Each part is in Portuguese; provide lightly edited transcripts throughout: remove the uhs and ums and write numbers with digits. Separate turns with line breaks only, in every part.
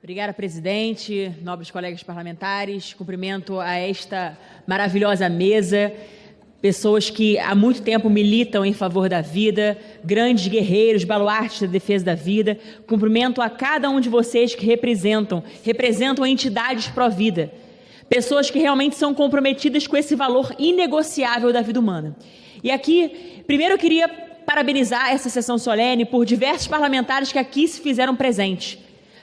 Obrigada, presidente, nobres colegas parlamentares. Cumprimento a esta maravilhosa mesa, pessoas que há muito tempo militam em favor da vida, grandes guerreiros, baluartes da defesa da vida. Cumprimento a cada um de vocês que representam entidades pró-vida, pessoas que realmente são comprometidas com esse valor inegociável da vida humana. E aqui, primeiro eu queria parabenizar essa sessão solene por diversos parlamentares que aqui se fizeram presentes.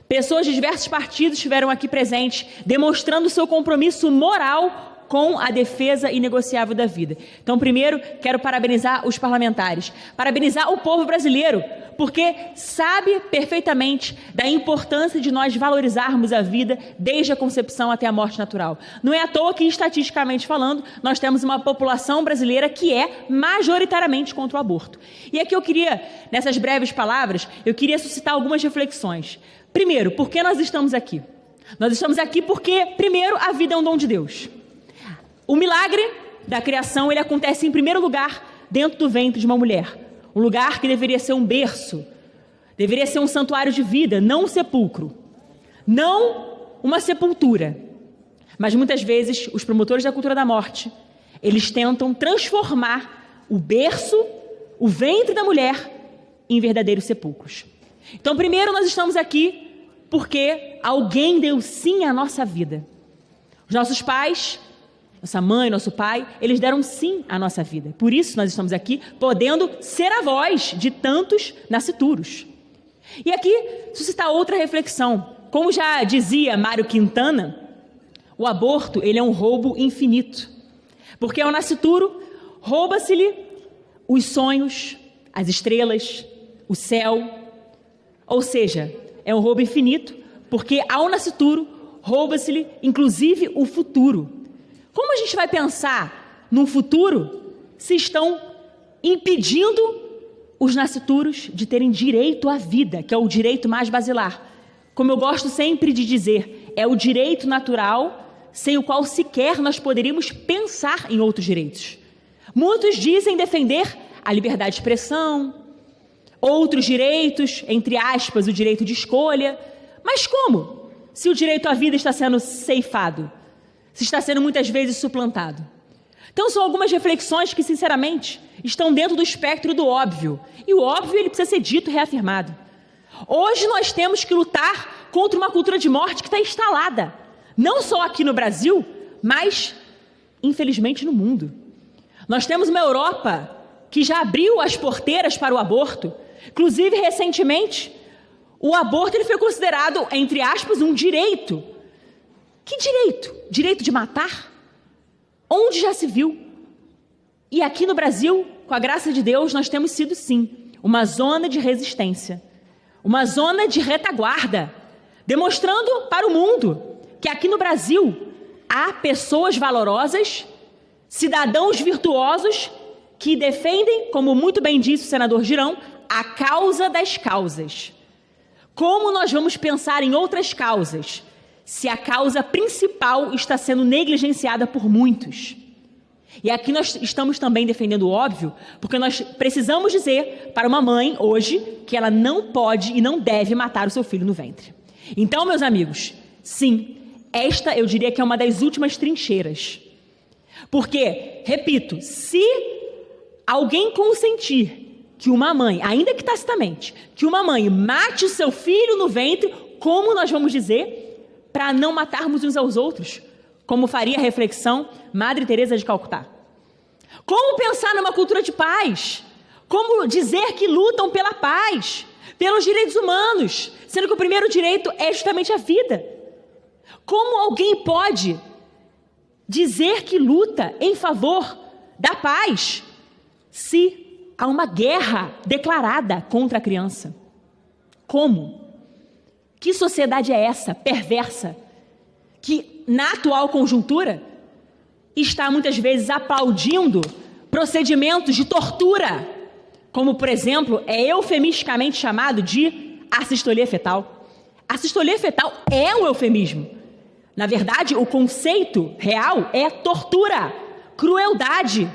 Pessoas de diversos partidos estiveram aqui presentes, demonstrando seu compromisso moral com a defesa inegociável da vida. Então, primeiro, quero parabenizar os parlamentares, parabenizar o povo brasileiro, porque sabe perfeitamente da importância de nós valorizarmos a vida desde a concepção até a morte natural. Não é à toa que, estatisticamente falando, nós temos uma população brasileira que é majoritariamente contra o aborto. E aqui eu queria, nessas breves palavras, eu queria suscitar algumas reflexões. Primeiro, por que nós estamos aqui? Nós estamos aqui porque, primeiro, a vida é um dom de Deus. O milagre da criação, ele acontece em primeiro lugar dentro do ventre de uma mulher. Um lugar que deveria ser um berço, deveria ser um santuário de vida, não um sepulcro, não uma sepultura. Mas muitas vezes os promotores da cultura da morte, eles tentam transformar o berço, o ventre da mulher, em verdadeiros sepulcros. Então, primeiro, nós estamos aqui porque alguém deu sim à nossa vida. Os nossos pais, nossa mãe, nosso pai, eles deram sim à nossa vida. Por isso nós estamos aqui, podendo ser a voz de tantos nascituros. E aqui suscitar outra reflexão. Como já dizia Mário Quintana, o aborto, ele é um roubo infinito. Porque ao nascituro, rouba-se-lhe os sonhos, as estrelas, o céu. Ou seja, é um roubo infinito, porque ao nascituro, rouba-se-lhe inclusive o futuro. Como a gente vai pensar num futuro se estão impedindo os nascituros de terem direito à vida, que é o direito mais basilar? Como eu gosto sempre de dizer, é o direito natural sem o qual sequer nós poderíamos pensar em outros direitos. Muitos dizem defender a liberdade de expressão, outros direitos, entre aspas, o direito de escolha. Mas como? Se o direito à vida está sendo ceifado, se está sendo muitas vezes suplantado. Então são algumas reflexões que, sinceramente, estão dentro do espectro do óbvio. E o óbvio, ele precisa ser dito e reafirmado. Hoje nós temos que lutar contra uma cultura de morte que está instalada, não só aqui no Brasil, mas, infelizmente, no mundo. Nós temos uma Europa que já abriu as porteiras para o aborto. Inclusive, recentemente, o aborto ele foi considerado, entre aspas, um direito. Que direito? Direito de matar? Onde já se viu? E aqui no Brasil, com a graça de Deus, nós temos sido, sim, uma zona de resistência, uma zona de retaguarda, demonstrando para o mundo que aqui no Brasil há pessoas valorosas, cidadãos virtuosos, que defendem, como muito bem disse o senador Girão, a causa das causas. Como nós vamos pensar em outras causas se a causa principal está sendo negligenciada por muitos? E aqui nós estamos também defendendo o óbvio, porque nós precisamos dizer para uma mãe hoje que ela não pode e não deve matar o seu filho no ventre. Então, meus amigos, sim, esta eu diria que é uma das últimas trincheiras. Porque, repito, se alguém consentir que uma mãe, ainda que tacitamente, que uma mãe mate o seu filho no ventre, como nós vamos dizer para não matarmos uns aos outros? Como faria a reflexão Madre Teresa de Calcutá. Como pensar numa cultura de paz? Como dizer que lutam pela paz, pelos direitos humanos, sendo que o primeiro direito é justamente a vida? Como alguém pode dizer que luta em favor da paz se há uma guerra declarada contra a criança? Como? Que sociedade é essa, perversa, que na atual conjuntura está muitas vezes aplaudindo procedimentos de tortura, como, por exemplo, é eufemisticamente chamado de assistolia fetal. Assistolia fetal é um eufemismo. Na verdade, o conceito real é tortura, crueldade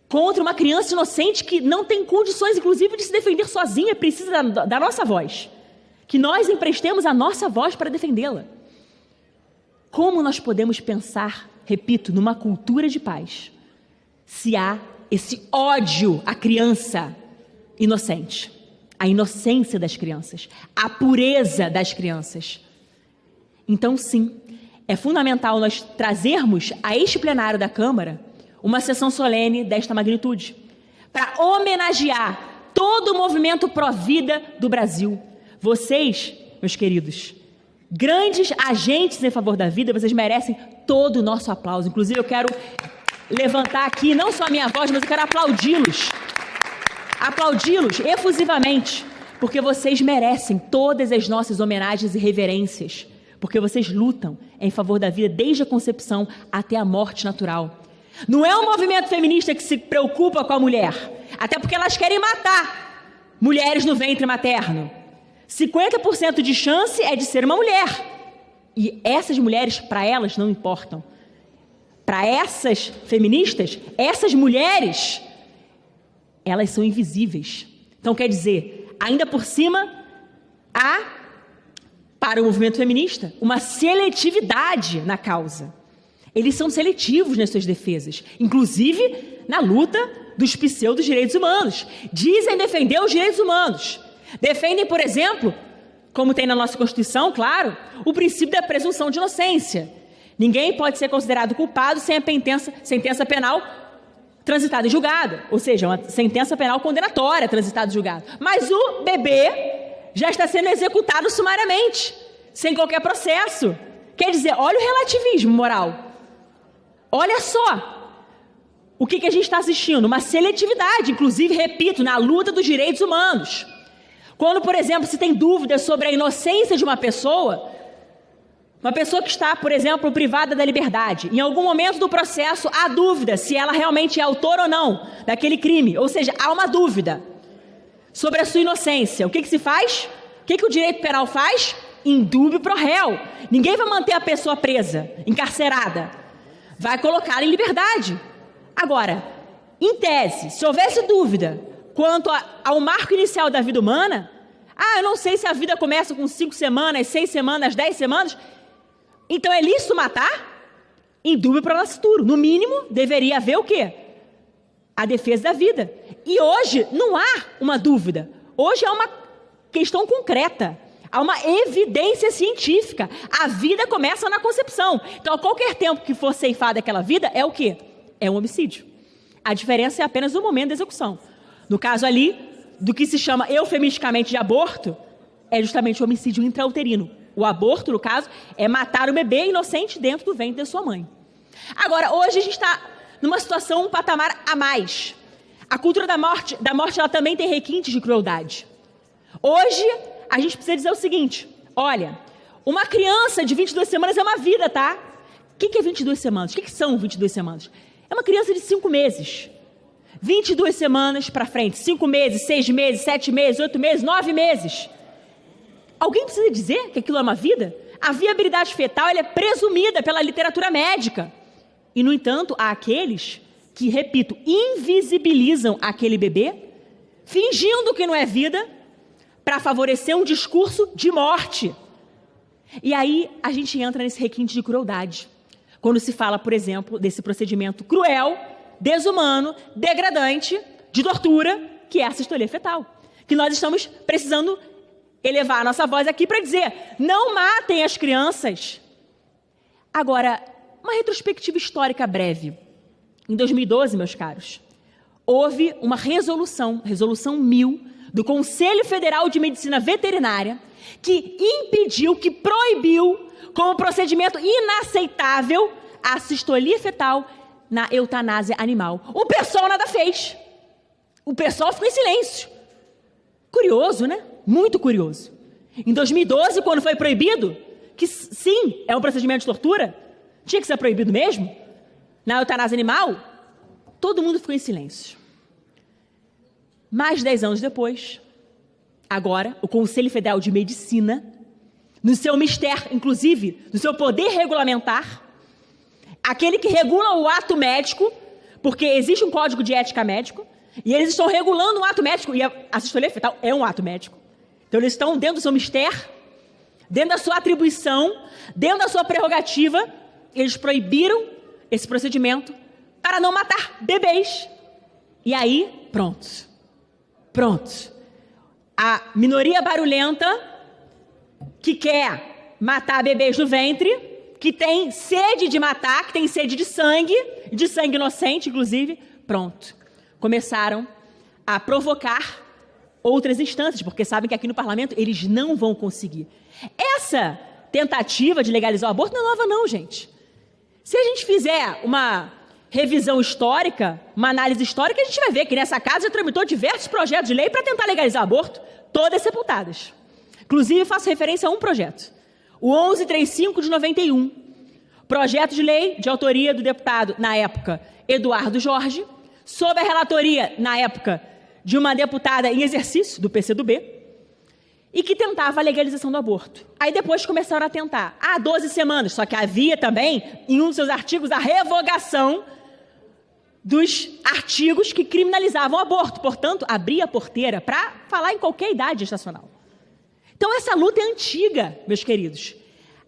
contra uma criança inocente que não tem condições, inclusive, de se defender sozinha, precisa da nossa voz. que nós emprestemos a nossa voz para defendê-la. Como nós podemos pensar, repito, numa cultura de paz, se há esse ódio à criança inocente, a inocência das crianças, a pureza das crianças? Então, sim, é fundamental nós trazermos a este plenário da Câmara uma sessão solene desta magnitude, para homenagear todo o movimento pró-vida do Brasil. Vocês, meus queridos, grandes agentes em favor da vida, vocês merecem todo o nosso aplauso. Inclusive, eu quero levantar aqui não só a minha voz, mas eu quero aplaudi-los efusivamente, porque vocês merecem todas as nossas homenagens e reverências, porque vocês lutam em favor da vida desde a concepção até a morte natural. Não é um movimento feminista que se preocupa com a mulher, até porque elas querem matar mulheres no ventre materno. 50% de chance é de ser uma mulher. E essas mulheres, para elas, não importam. Para essas feministas, essas mulheres, elas são invisíveis. Então, quer dizer, ainda por cima, há, para o movimento feminista, uma seletividade na causa. Eles são seletivos nas suas defesas, inclusive na luta dos pseudo-direitos humanos. Dizem defender os direitos humanos. Defendem, por exemplo, como tem na nossa Constituição, claro, o princípio da presunção de inocência. Ninguém pode ser considerado culpado sem a sentença penal transitada e julgada, ou seja, uma sentença penal condenatória transitada e julgada. Mas o bebê já está sendo executado sumariamente, sem qualquer processo. Quer dizer, olha o relativismo moral. Olha só o que a gente está assistindo, uma seletividade, inclusive, repito, na luta dos direitos humanos. Quando, por exemplo, se tem dúvidas sobre a inocência de uma pessoa que está, por exemplo, privada da liberdade, em algum momento do processo há dúvida se ela realmente é autora ou não daquele crime, ou seja, há uma dúvida sobre a sua inocência. O que se faz? O que o direito penal faz? Indúbio pro réu. Ninguém vai manter a pessoa presa, encarcerada. Vai colocá-la em liberdade. Agora, em tese, se houvesse dúvida quanto ao marco inicial da vida humana, eu não sei se a vida começa com 5 semanas, 6 semanas, 10 semanas, então é lícito matar? Indúbio pro nascituro. No mínimo, deveria haver o quê? A defesa da vida. E hoje não há uma dúvida. Hoje há uma questão concreta. Há uma evidência científica. A vida começa na concepção. Então, a qualquer tempo que for ceifada aquela vida, é o quê? É um homicídio. A diferença é apenas o momento da execução. No caso ali, do que se chama eufemisticamente de aborto, é justamente o homicídio intrauterino. O aborto, no caso, é matar o bebê inocente dentro do ventre da sua mãe. Agora, hoje a gente está numa situação, um patamar a mais. A cultura da morte ela também tem requintes de crueldade. Hoje, a gente precisa dizer o seguinte, olha, uma criança de 22 semanas é uma vida, tá? O que é 22 semanas? O que são 22 semanas? É uma criança de 5 meses. 22 semanas para frente, 5 meses, 6 meses, 7 meses, 8 meses, 9 meses. Alguém precisa dizer que aquilo é uma vida? A viabilidade fetal ela é presumida pela literatura médica. E, no entanto, há aqueles que, repito, invisibilizam aquele bebê, fingindo que não é vida, para favorecer um discurso de morte. E aí a gente entra nesse requinte de crueldade. Quando se fala, por exemplo, desse procedimento cruel, desumano, degradante, de tortura, que é a cistolia fetal. Que nós estamos precisando elevar a nossa voz aqui para dizer, não matem as crianças. Agora, uma retrospectiva histórica breve. Em 2012, meus caros, houve uma resolução 1000, do Conselho Federal de Medicina Veterinária, que impediu, que proibiu, como procedimento inaceitável, a cistolia fetal na eutanásia animal. O pessoal nada fez. O pessoal ficou em silêncio. Curioso, né? Muito curioso. Em 2012, quando foi proibido, que sim, é um procedimento de tortura, tinha que ser proibido mesmo, na eutanásia animal, todo mundo ficou em silêncio. Mais de 10 anos depois, agora, o Conselho Federal de Medicina, no seu mistério, inclusive, no seu poder regulamentar, aquele que regula o ato médico, porque existe um código de ética médico, e eles estão regulando um ato médico, e a cistolia fetal é um ato médico. Então, eles estão dentro do seu mistério, dentro da sua atribuição, dentro da sua prerrogativa, eles proibiram esse procedimento para não matar bebês. E aí, pronto. A minoria barulhenta que quer matar bebês no ventre, que tem sede de matar, que tem sede de sangue inocente, inclusive, pronto. Começaram a provocar outras instâncias, porque sabem que aqui no parlamento eles não vão conseguir. Essa tentativa de legalizar o aborto não é nova não, gente. Se a gente fizer uma revisão histórica, uma análise histórica, a gente vai ver que nessa casa já tramitou diversos projetos de lei para tentar legalizar o aborto, todas sepultadas. Inclusive, faço referência a um projeto, o 1135 de 91, projeto de lei de autoria do deputado, na época, Eduardo Jorge, sob a relatoria, na época, de uma deputada em exercício do PCdoB, e que tentava a legalização do aborto. Aí depois começaram a tentar, 12 semanas, só que havia também, em um dos seus artigos, a revogação dos artigos que criminalizavam o aborto, portanto, abria a porteira para falar em qualquer idade gestacional. Então, essa luta é antiga, meus queridos.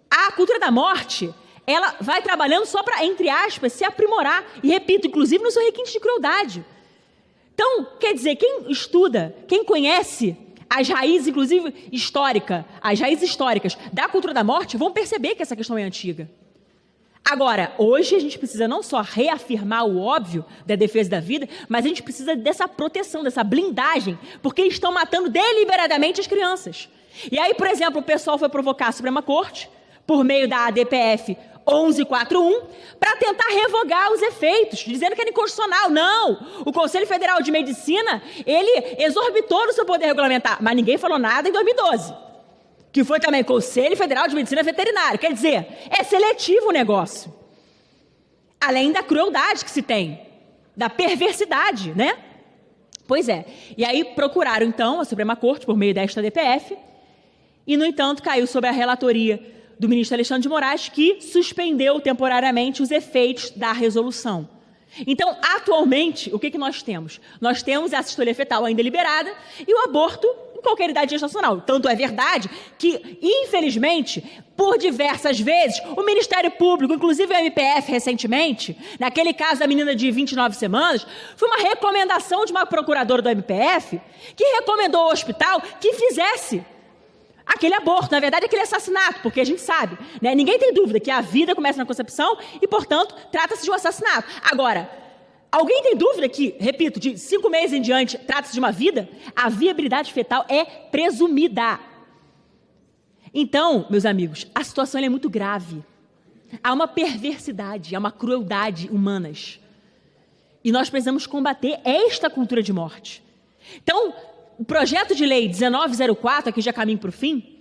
A cultura da morte, ela vai trabalhando só para, entre aspas, se aprimorar, e repito, inclusive no seu requinte de crueldade. Então, quer dizer, quem estuda, quem conhece as raízes, inclusive as raízes históricas da cultura da morte, vão perceber que essa questão é antiga. Agora, hoje a gente precisa não só reafirmar o óbvio da defesa da vida, mas a gente precisa dessa proteção, dessa blindagem, porque eles estão matando deliberadamente as crianças. E aí, por exemplo, o pessoal foi provocar a Suprema Corte, por meio da ADPF 1141, para tentar revogar os efeitos, dizendo que era inconstitucional. Não! O Conselho Federal de Medicina, ele exorbitou no seu poder regulamentar, mas ninguém falou nada em 2012, que foi também Conselho Federal de Medicina Veterinária. Quer dizer, é seletivo o negócio. Além da crueldade que se tem, da perversidade, né? Pois é. E aí procuraram, então, a Suprema Corte, por meio desta ADPF, e, no entanto, caiu sob a relatoria do ministro Alexandre de Moraes, que suspendeu temporariamente os efeitos da resolução. Então, atualmente, o que nós temos? Nós temos a assistolia fetal ainda liberada e o aborto em qualquer idade gestacional. Tanto é verdade que, infelizmente, por diversas vezes, o Ministério Público, inclusive o MPF recentemente, naquele caso da menina de 29 semanas, foi uma recomendação de uma procuradora do MPF que recomendou ao hospital que fizesse aquele aborto, na verdade, aquele assassinato, porque a gente sabe, né? Ninguém tem dúvida que a vida começa na concepção e, portanto, trata-se de um assassinato. Agora, alguém tem dúvida que, repito, de 5 meses em diante, trata-se de uma vida? A viabilidade fetal é presumida. Então, meus amigos, a situação é muito grave. Há uma perversidade, há uma crueldade humanas. E nós precisamos combater esta cultura de morte. Então, o projeto de lei 1904, aqui já caminho para o fim,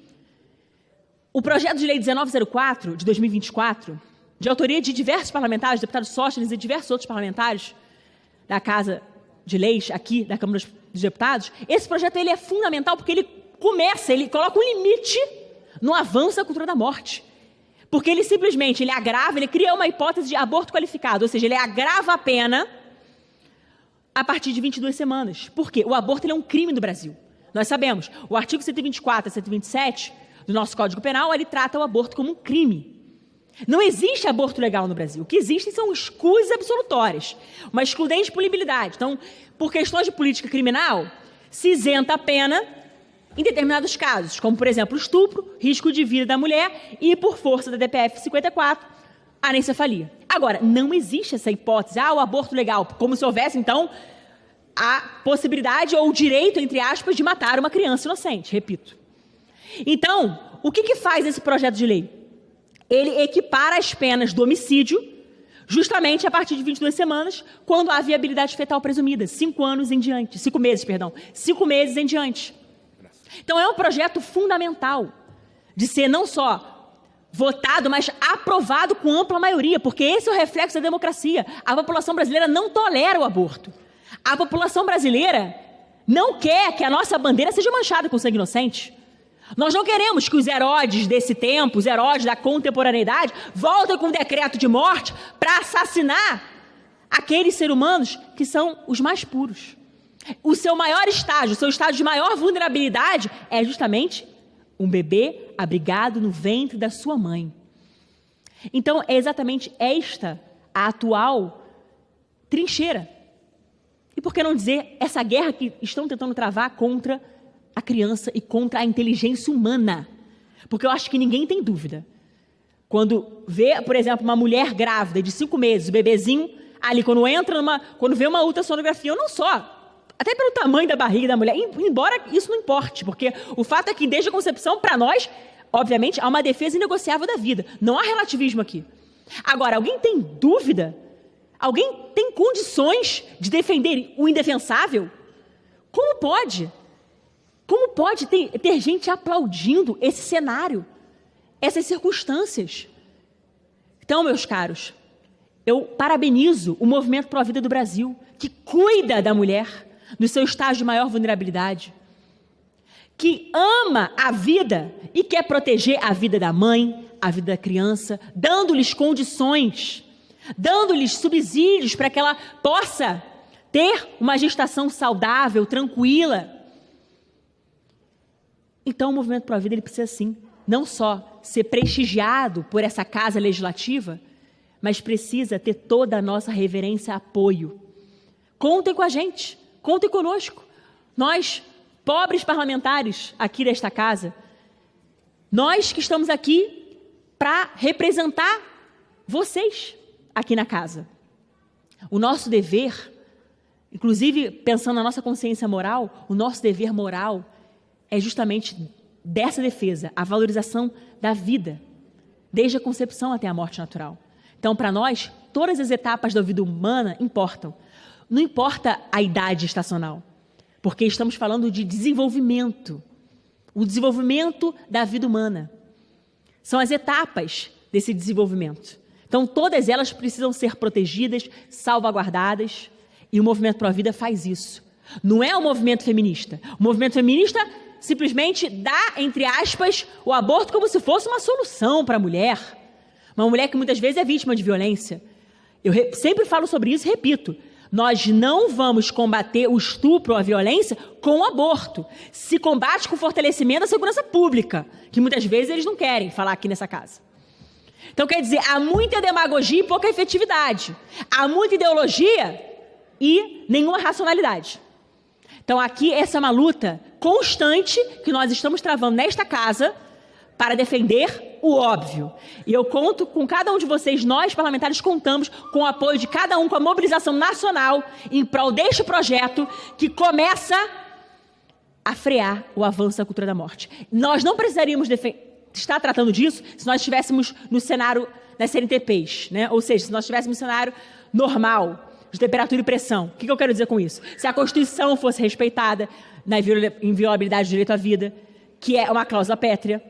o projeto de lei 1904 de 2024, de autoria de diversos parlamentares, deputado Sóstenes e diversos outros parlamentares da Casa de Leis, aqui da Câmara dos Deputados, esse projeto ele é fundamental porque ele coloca um limite no avanço da cultura da morte. Porque ele simplesmente, ele cria uma hipótese de aborto qualificado, ou seja, ele agrava a pena a partir de 22 semanas. Por quê? O aborto ele é um crime no Brasil. Nós sabemos, o artigo 124 e 127 do nosso Código Penal, ele trata o aborto como um crime. Não existe aborto legal no Brasil. O que existem são escusas absolutórias, uma excludente punibilidade. Então, por questões de política criminal, se isenta a pena em determinados casos, como, por exemplo, estupro, risco de vida da mulher e, por força da DPF 54, anencefalia. Agora, não existe essa hipótese, o aborto legal, como se houvesse, então, a possibilidade ou o direito, entre aspas, de matar uma criança inocente, repito. Então, o que faz esse projeto de lei? Ele equipara as penas do homicídio, justamente a partir de 22 semanas, quando há viabilidade fetal presumida, 5 meses em diante. Então, é um projeto fundamental de ser não só votado, mas aprovado com ampla maioria, porque esse é o reflexo da democracia. A população brasileira não tolera o aborto. A população brasileira não quer que a nossa bandeira seja manchada com sangue inocente. Nós não queremos que os Herodes desse tempo, os Herodes da contemporaneidade, voltem com um decreto de morte para assassinar aqueles seres humanos que são os mais puros. O seu maior estágio, o seu estágio de maior vulnerabilidade é justamente um bebê abrigado no ventre da sua mãe. Então, é exatamente esta a atual trincheira. E por que não dizer essa guerra que estão tentando travar contra a criança e contra a inteligência humana? Porque eu acho que ninguém tem dúvida. Quando vê, por exemplo, uma mulher grávida de 5 meses, o bebezinho ali, quando vê uma ultrassonografia, ou não só, até pelo tamanho da barriga da mulher, embora isso não importe, porque o fato é que desde a concepção, para nós, obviamente, há uma defesa inegociável da vida. Não há relativismo aqui. Agora, alguém tem dúvida? Alguém tem condições de defender o indefensável? Como pode? Como pode ter gente aplaudindo esse cenário, essas circunstâncias? Então, meus caros, eu parabenizo o Movimento Pro Vida do Brasil, que cuida da mulher no seu estágio de maior vulnerabilidade, que ama a vida e quer proteger a vida da mãe, a vida da criança, dando-lhes condições, dando-lhes subsídios para que ela possa ter uma gestação saudável, tranquila. Então, o Movimento Pro Vida ele precisa, sim, não só ser prestigiado por essa casa legislativa, mas precisa ter toda a nossa reverência e apoio. Contem com a gente, contem conosco. Nós, pobres parlamentares aqui desta casa, nós que estamos aqui para representar vocês aqui na casa. O nosso dever, inclusive pensando na nossa consciência moral, o nosso dever moral é justamente dessa defesa, a valorização da vida, desde a concepção até a morte natural. Então, para nós, todas as etapas da vida humana importam. Não importa a idade estacional, porque estamos falando de desenvolvimento, o desenvolvimento da vida humana. São as etapas desse desenvolvimento. Então, todas elas precisam ser protegidas, salvaguardadas, e o Movimento Pro Vida faz isso. Não é o movimento feminista. O movimento feminista simplesmente dá, entre aspas, o aborto como se fosse uma solução para a mulher. Uma mulher que muitas vezes é vítima de violência. Eu sempre falo sobre isso e repito. Nós não vamos combater o estupro ou a violência com o aborto. Se combate com o fortalecimento da segurança pública, que muitas vezes eles não querem falar aqui nessa casa. Então, quer dizer, há muita demagogia e pouca efetividade. Há muita ideologia e nenhuma racionalidade. Então, aqui, essa é uma luta constante que nós estamos travando nesta casa para defender o óbvio. E eu conto com cada um de vocês, nós parlamentares contamos com o apoio de cada um, com a mobilização nacional em prol deste projeto que começa a frear o avanço da cultura da morte. Nós não precisaríamos estar tratando disso se nós estivéssemos no cenário das CNTPs, né? Ou seja, se nós estivéssemos no cenário normal, de temperatura e pressão. O que eu quero dizer com isso? Se a Constituição fosse respeitada na inviolabilidade do direito à vida, que é uma cláusula pétrea.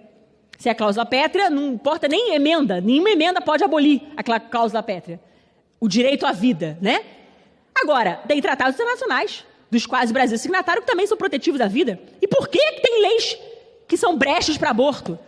Se é cláusula pétrea, não importa nem emenda, nenhuma emenda pode abolir aquela cláusula pétrea. O direito à vida, né? Agora, tem tratados internacionais, dos quais o Brasil é signatário, que também são protetivos da vida. E por que tem leis que são brechas para aborto?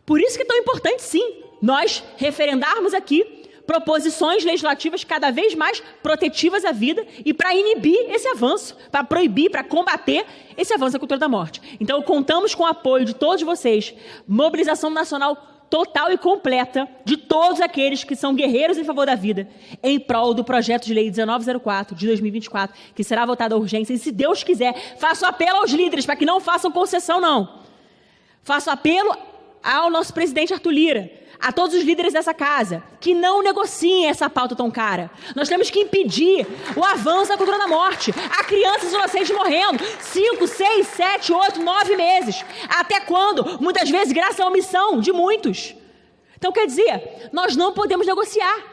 Por isso que é tão importante, sim, nós referendarmos aqui proposições legislativas cada vez mais protetivas à vida e para inibir esse avanço, para proibir, para combater esse avanço da cultura da morte. Então, contamos com o apoio de todos vocês, mobilização nacional total e completa de todos aqueles que são guerreiros em favor da vida, em prol do projeto de lei 1904 de 2024, que será votado à urgência. E, se Deus quiser, faço apelo aos líderes para que não façam concessão, não. Faço apelo ao nosso presidente Arthur Lira, a todos os líderes dessa casa, que não negociem essa pauta tão cara. Nós temos que impedir o avanço da cultura da morte. Há crianças inocentes morrendo 5, 6, 7, 8, 9 meses. Até quando? Muitas vezes graças à omissão de muitos. Então, quer dizer, nós não podemos negociar.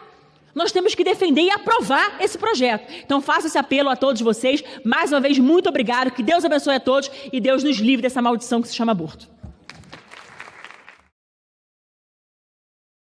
Nós temos que defender e aprovar esse projeto. Então, faço esse apelo a todos vocês. Mais uma vez, muito obrigado. Que Deus abençoe a todos e Deus nos livre dessa maldição que se chama aborto.